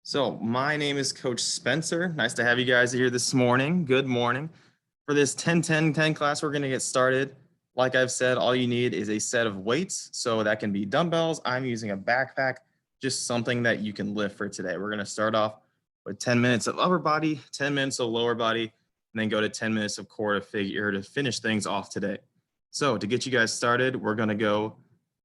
So my name is Coach Spencer. Nice to have you guys here this morning. Good morning. For this 10-10-10 class, we're going to get started. Like I've said, all you need is a set of weights. So that can be dumbbells. I'm using a backpack, just something that you can lift for today. We're going to start off with 10 minutes of upper body, 10 minutes of lower body, and then go to 10 minutes of core to figure to finish things off today. So to get you guys started, we're going to go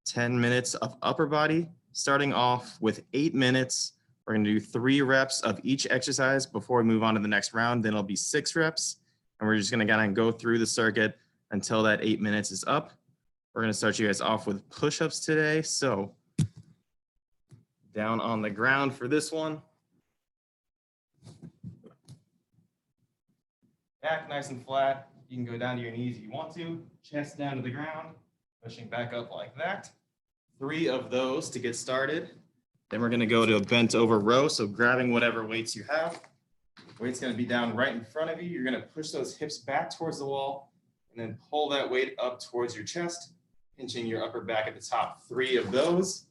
10 minutes of upper body, starting off with 8 minutes. We're going to do 3 reps of each exercise before we move on to the next round. Then it'll be 6 reps. And we're just going to kind of go through the circuit until that 8 minutes is up. We're going to start you guys off with push-ups today. So down on the ground for this one. Back nice and flat. You can go down to your knees if you want to. Chest down to the ground. Pushing back up like that. 3 of those to get started. Then we're going to go to a bent over row. So grabbing whatever weights you have. Weight's going to be down right in front of you. You're going to push those hips back towards the wall and then pull that weight up towards your chest, pinching your upper back at the top. 3 of those.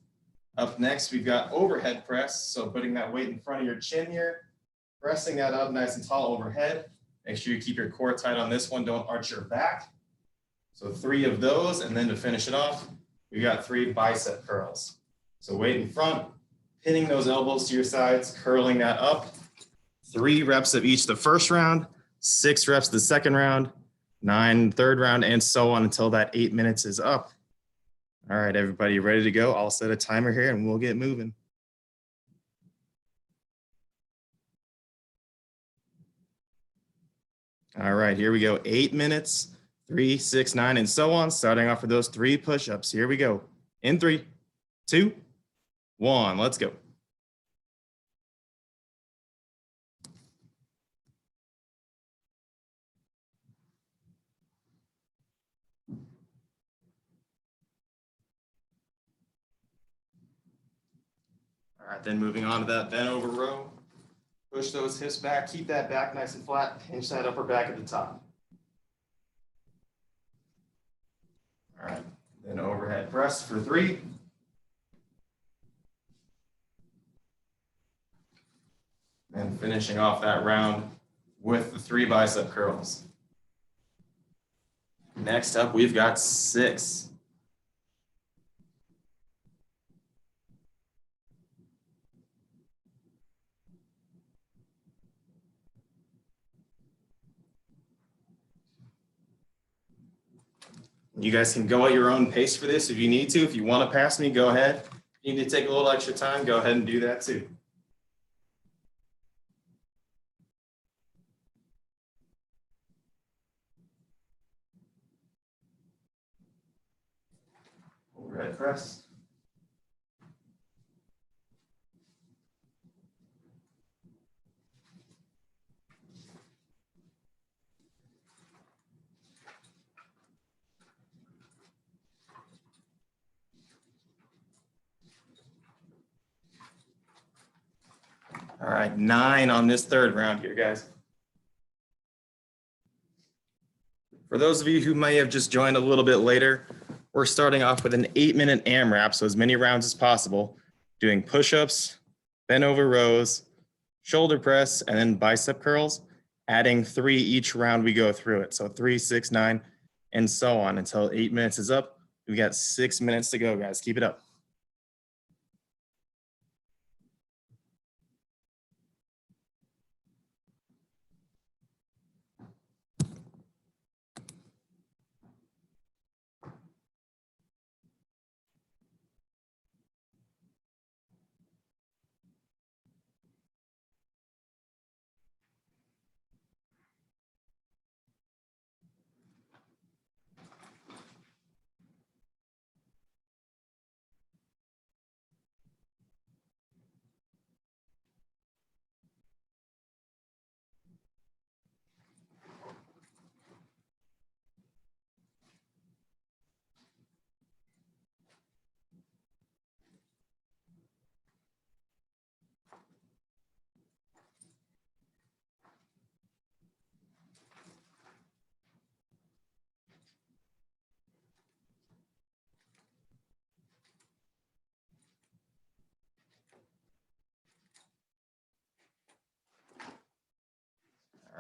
Up next, we've got overhead press. So putting that weight in front of your chin here, pressing that up nice and tall overhead. Make sure you keep your core tight on this one. Don't arch your back. So 3 of those. And then to finish it off, we got 3 bicep curls. So weight in front, pinning those elbows to your sides, curling that up. 3 reps of each the first round, 6 reps the second round, 9 third round, and so on until that 8 minutes is up. All right, everybody, ready to go? I'll set a timer here and we'll get moving. All right, here we go. 8 minutes, 3, 6, 9, and so on. Starting off with those 3 push-ups. Here we go. In 3, 2, 1. Let's go. All right, then moving on to that bent over row. Push those hips back, keep that back nice and flat, pinch that upper back at the top. All right, then overhead press for 3. And finishing off that round with the 3 bicep curls. Next up, we've got 6. You guys can go at your own pace for this if you need to. If you want to pass me, go ahead. If you need to take a little extra time, go ahead and do that too. Overhead press. All right, 9 on this third round here, guys. For those of you who may have just joined a little bit later, we're starting off with an 8-minute AMRAP, so as many rounds as possible, doing push-ups, bent over rows, shoulder press, and then bicep curls, adding 3 each round we go through it. So 3, 6, 9, and so on until 8 minutes is up. We got 6 minutes to go, guys. Keep it up.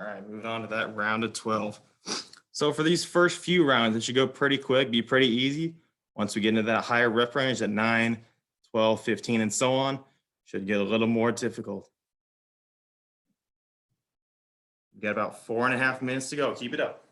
All right, moving on to that round of 12. So for these first few rounds, it should go pretty quick, be pretty easy. Once we get into that higher rep range at 9, 12, 15, and so on, should get a little more difficult. We got about 4.5 minutes to go. Keep it up.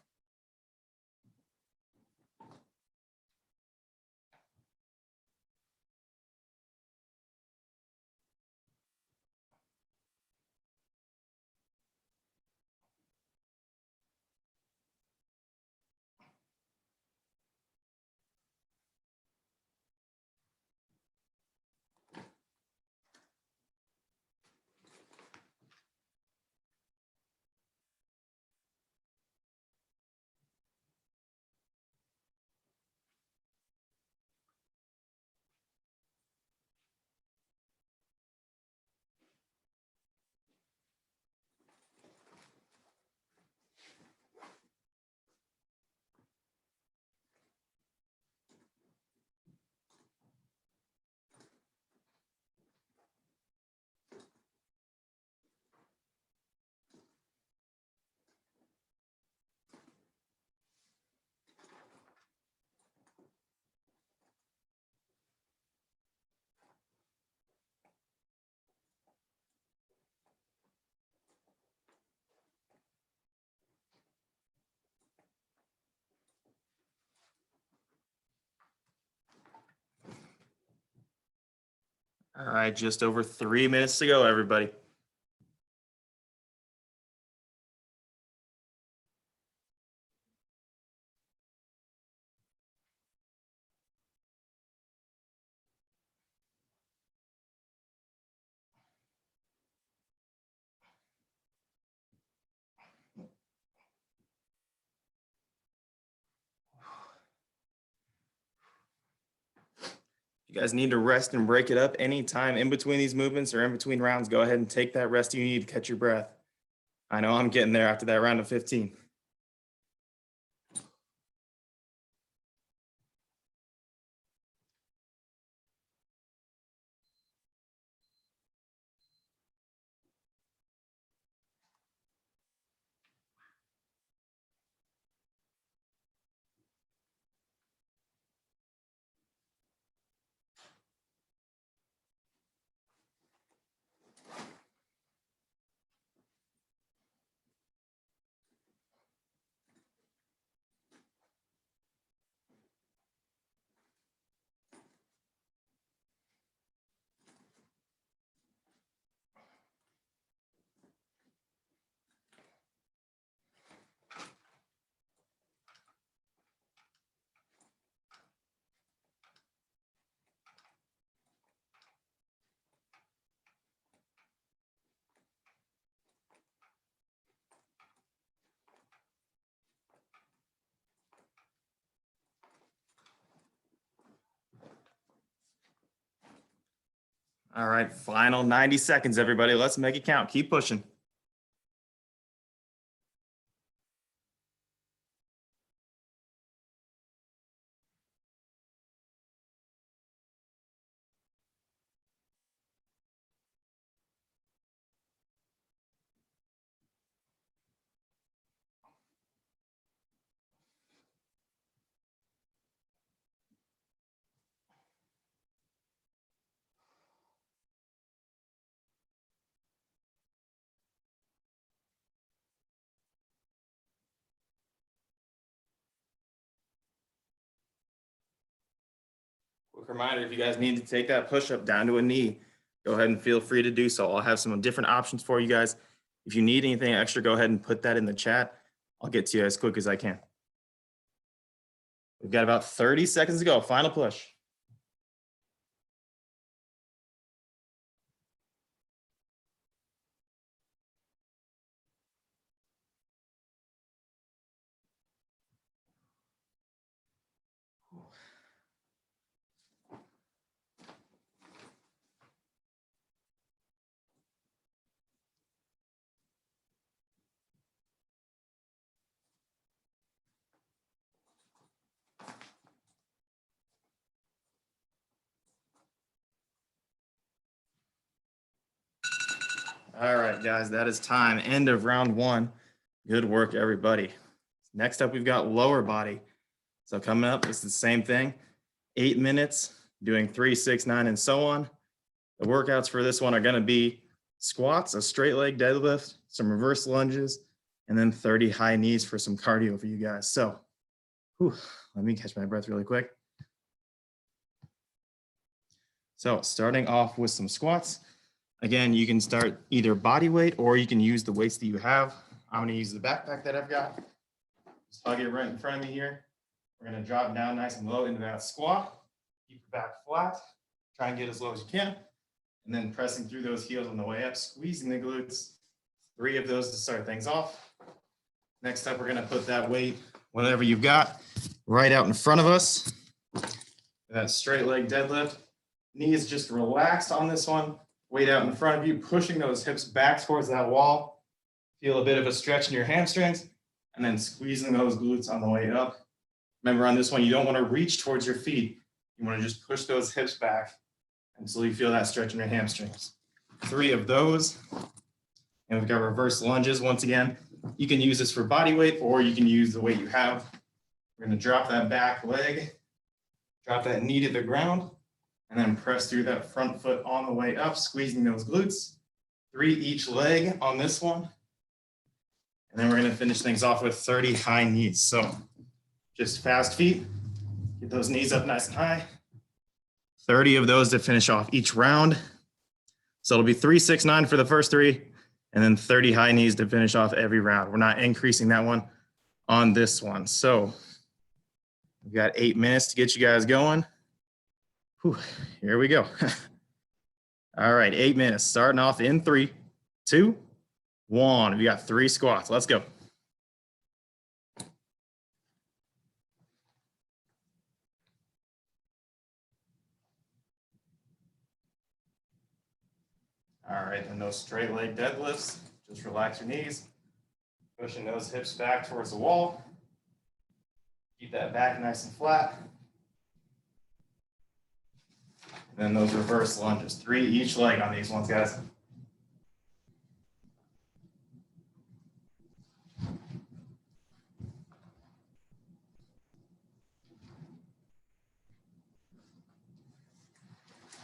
All right, just over 3 minutes to go, everybody. You guys need to rest and break it up anytime in between these movements or in between rounds. Go ahead and take that rest you need to catch your breath. I know I'm getting there after that round of 15. All right, final 90 seconds, everybody. Let's make it count. Keep pushing. Quick reminder, if you guys need to take that push-up down to a knee, go ahead and feel free to do so. I'll have some different options for you guys. If you need anything extra, go ahead and put that in the chat. I'll get to you as quick as I can. We've got about 30 seconds to go. Final push. All right, guys, that is time. End of round 1. Good work, everybody. Next up, we've got lower body. So coming up, it's the same thing. 8 minutes, doing 3, 6, 9, and so on. The workouts for this one are going to be squats, a straight leg deadlift, some reverse lunges, and then 30 high knees for some cardio for you guys. So let me catch my breath really quick. So starting off with some squats. Again, you can start either body weight or you can use the weights that you have. I'm going to use the backpack that I've got. Just hug it right in front of me here. We're going to drop down nice and low into that squat. Keep your back flat. Try and get as low as you can. And then pressing through those heels on the way up, squeezing the glutes. 3 of those to start things off. Next up, we're going to put that weight, whatever you've got, right out in front of us. That straight leg deadlift. Knees just relaxed on this one. Weight out in front of you, pushing those hips back towards that wall. Feel a bit of a stretch in your hamstrings, and then squeezing those glutes on the way up. Remember, on this one, you don't want to reach towards your feet. You want to just push those hips back until you feel that stretch in your hamstrings. 3 of those. And we've got reverse lunges. Once again, you can use this for body weight or you can use the weight you have. We're going to drop that back leg, drop that knee to the ground, and then press through that front foot on the way up, squeezing those glutes. 3 each leg on this one. And then we're going to finish things off with 30 high knees. So just fast feet, get those knees up nice and high. 30 of those to finish off each round. So it'll be 3, 6, 9 for the first 3, and then 30 high knees to finish off every round. We're not increasing that one on this one. So we've got 8 minutes to get you guys going. Here we go. All right, 8 minutes, starting off in 3, 2, 1. We got 3 squats. Let's go. All right, and those straight leg deadlifts, just relax your knees, pushing those hips back towards the wall. Keep that back nice and flat. And then those reverse lunges, 3 each leg on these ones, guys.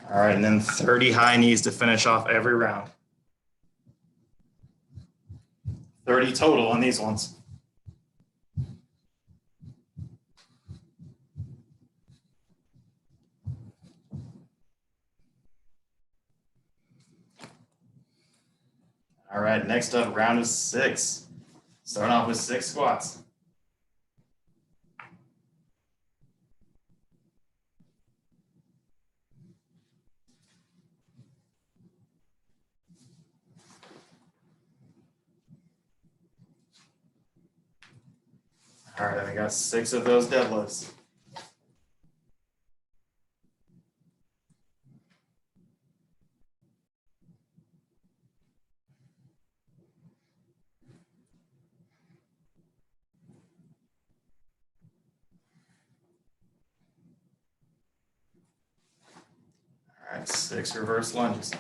All right, and then 30 high knees to finish off every round. 30 total on these ones. All right, next up, round of 6. Starting off with 6 squats. All right, I got 6 of those deadlifts. All right, 6 reverse lunges.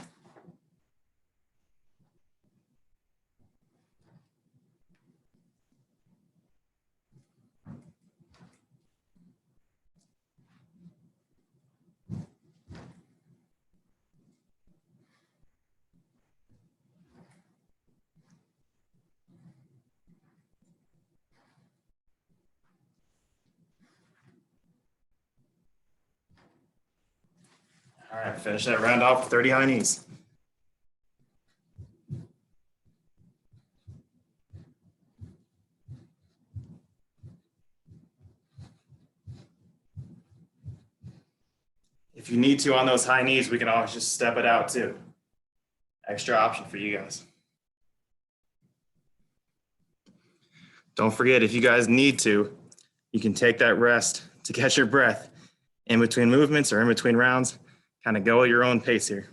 All right, finish that round off with 30 high knees. If you need to on those high knees, we can always just step it out too. Extra option for you guys. Don't forget, if you guys need to, you can take that rest to catch your breath in between movements or in between rounds. Kind of go at your own pace here.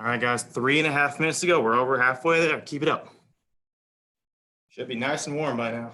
All right, guys, 3.5 minutes to go. We're over halfway there. Keep it up. Should be nice and warm by now.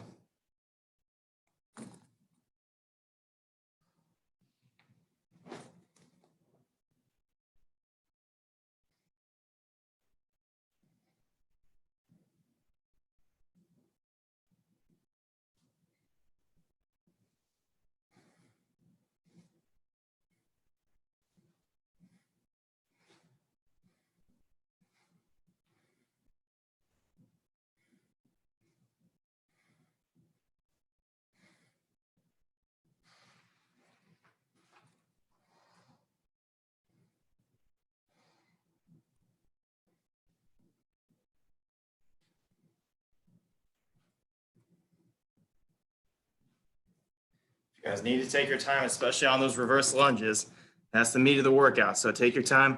You guys need to take your time, especially on those reverse lunges. That's the meat of the workout. So take your time,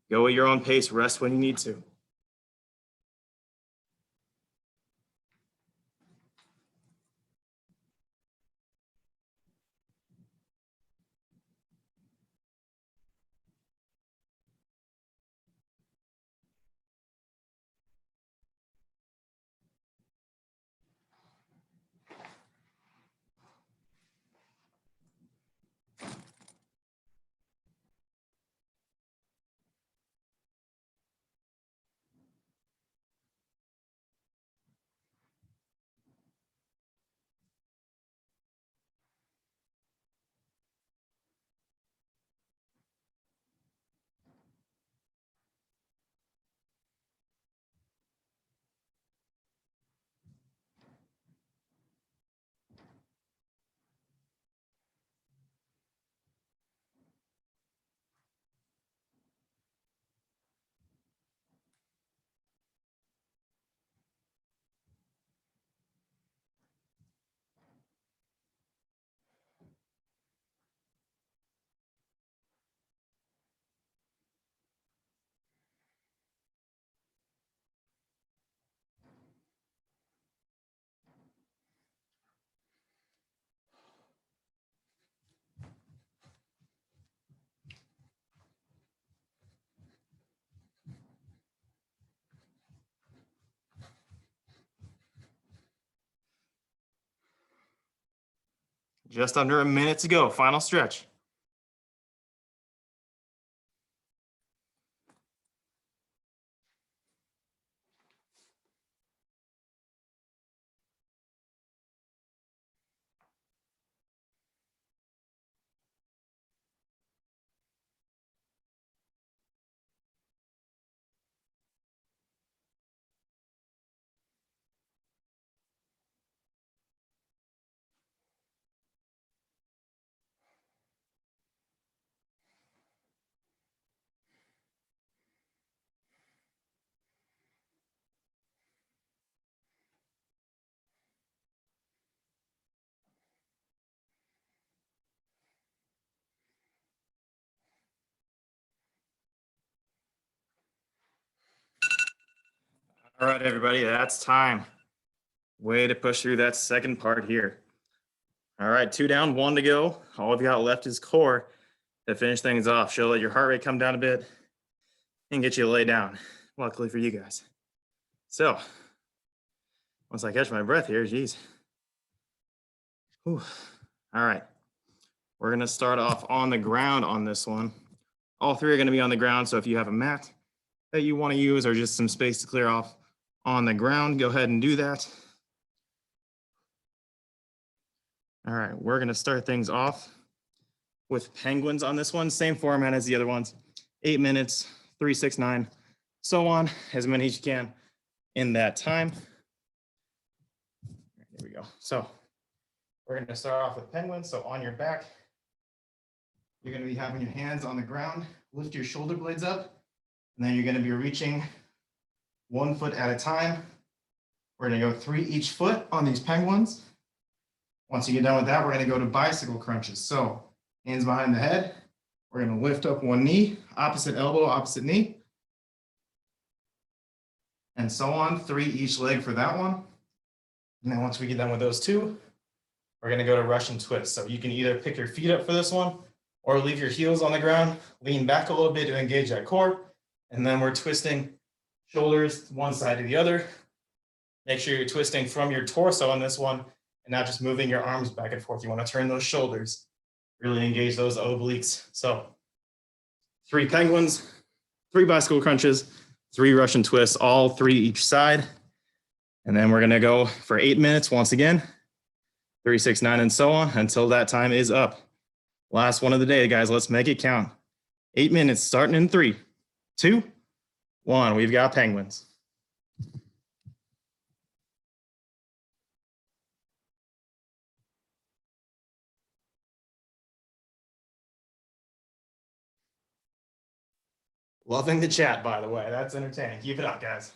go at your own pace, rest when you need to. Just under a minute to go, final stretch. All right, everybody, that's time. Way to push through that second part here. All right, 2 down, 1 to go. All we've got left is core to finish things off. She'll let your heart rate come down a bit and get you to lay down, luckily for you guys. So, once I catch my breath here, geez. Whew. All right, we're gonna start off on the ground on this one. All 3 are gonna be on the ground, so if you have a mat that you wanna use or just some space to clear off on the ground, go ahead and do that. All right, we're gonna start things off with penguins on this one. Same format as the other ones. 8 minutes, 3, 6, 9, so on, as many as you can in that time. Here we go. So we're gonna start off with penguins. So on your back, you're gonna be having your hands on the ground, lift your shoulder blades up, and then you're gonna be reaching 1 foot at a time. We're gonna go 3 each foot on these penguins. Once you get done with that, we're gonna go to bicycle crunches. So hands behind the head. We're gonna lift up 1 knee, opposite elbow, opposite knee. And so on, 3 each leg for that one. And then once we get done with those 2, we're gonna go to Russian twist. So you can either pick your feet up for this one or leave your heels on the ground, lean back a little bit to engage that core, And then we're twisting shoulders one side to the other. Make sure you're twisting from your torso on this one and not just moving your arms back and forth. You want to turn those shoulders, really engage those obliques. So 3 penguins, 3 bicycle crunches, 3 Russian twists, all 3 each side. And then we're going to go for 8 minutes once again, 3, 6, 9, and so on until that time is up. Last one of the day, guys. Let's make it count. 8 minutes starting in 3, 2, 1. We've got penguins. Loving the chat, by the way. That's entertaining. Keep it up, guys.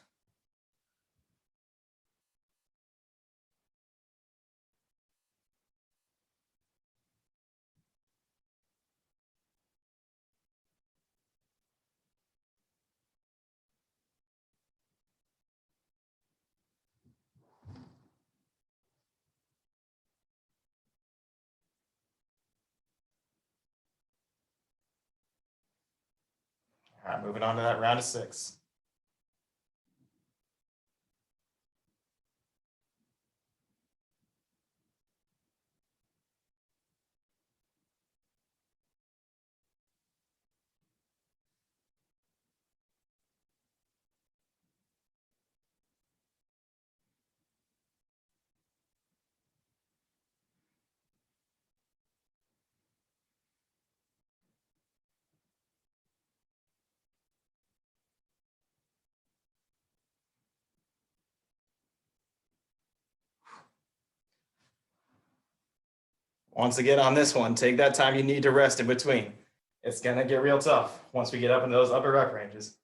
All right, moving on to that round of 6. Once again on this one, take that time you need to rest in between. It's going to get real tough once we get up into those upper rep ranges.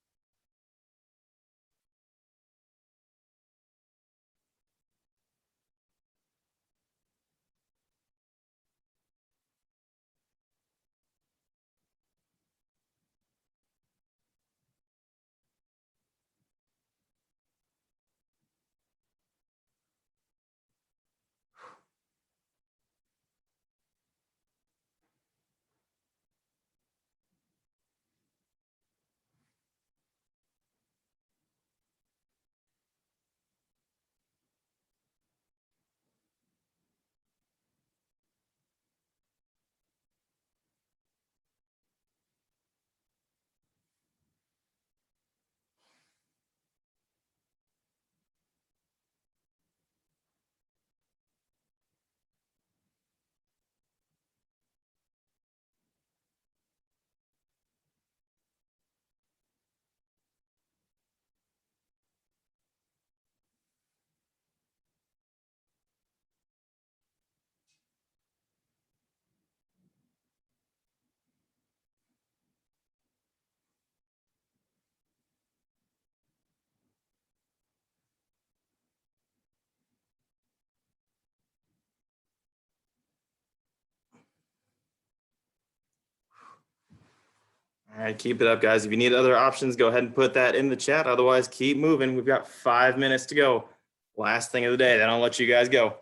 All right, keep it up, guys. If you need other options, go ahead and put that in the chat. Otherwise, keep moving. We've got 5 minutes to go. Last thing of the day, then I'll let you guys go.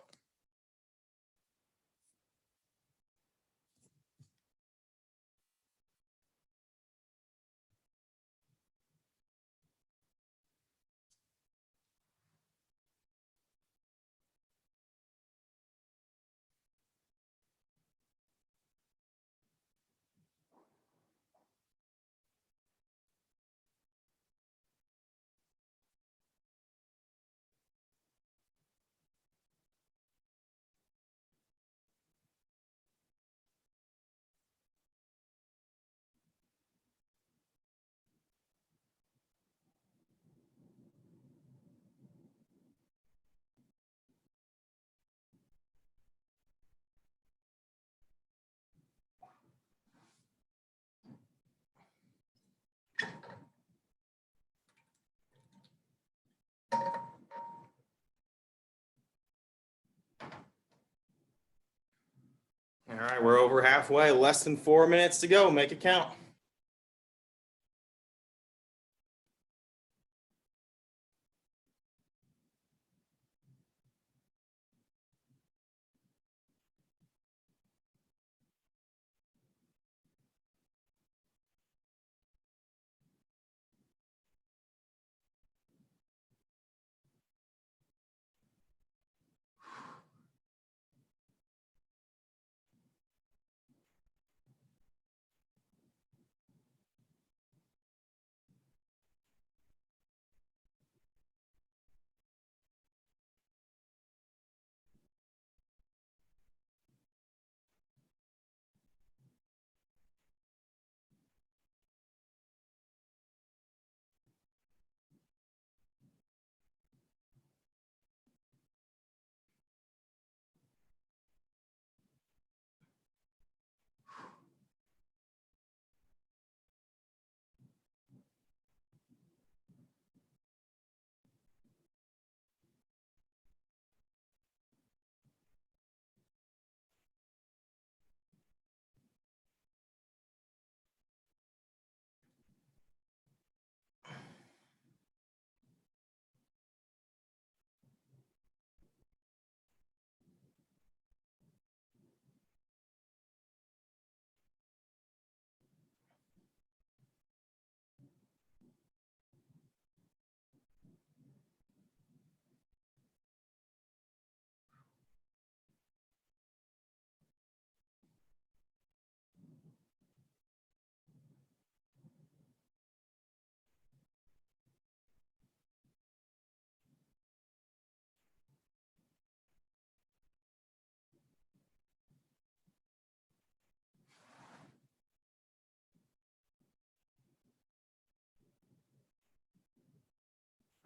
All right, we're over halfway. Less than 4 minutes to go. Make it count.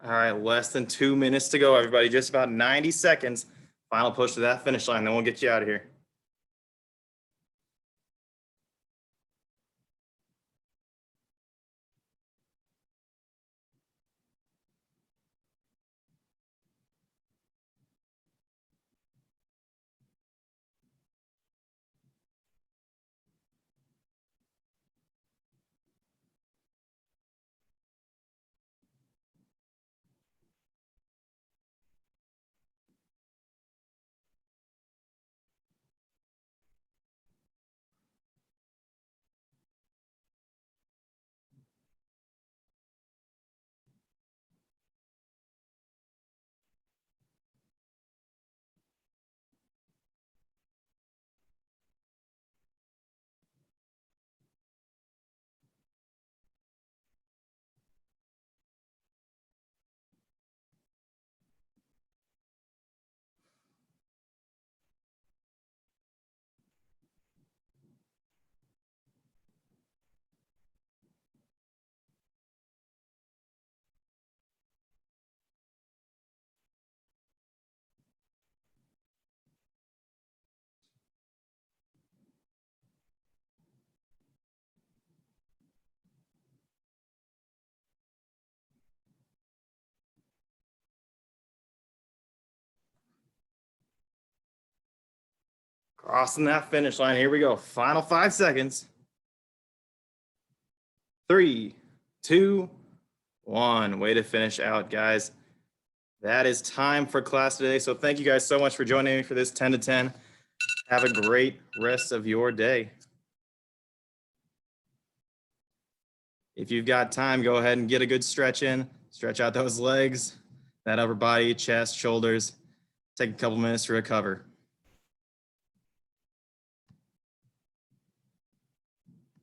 All right, less than 2 minutes to go, everybody. Just about 90 seconds. Final push to that finish line, then we'll get you out of here. Crossing that finish line. Here we go. Final 5 seconds. 3, 2, 1. Way to finish out, guys. That is time for class today. So thank you guys so much for joining me for this 10 to 10. Have a great rest of your day. If you've got time, go ahead and get a good stretch in. Stretch out those legs, that upper body, chest, shoulders. Take a couple minutes to recover.